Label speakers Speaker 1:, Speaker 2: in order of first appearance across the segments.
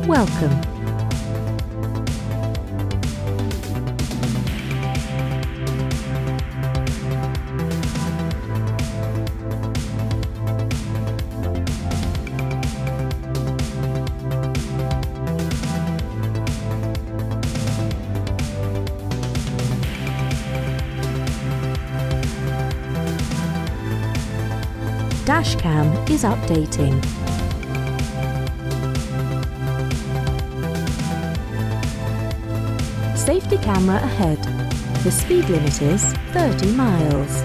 Speaker 1: Welcome. Dashcam is updating. Safety camera ahead. The speed limit is 30 miles.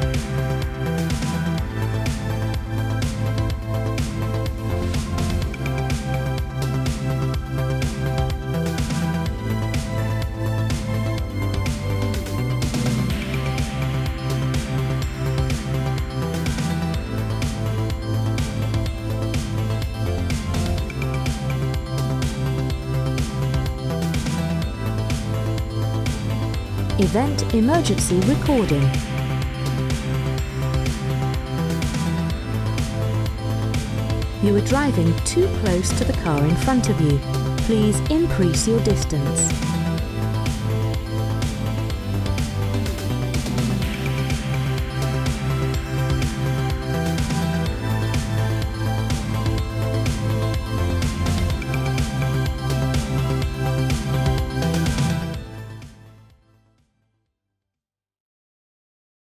Speaker 1: Event emergency recording. You are driving too close to the car in front of you. Please increase your distance.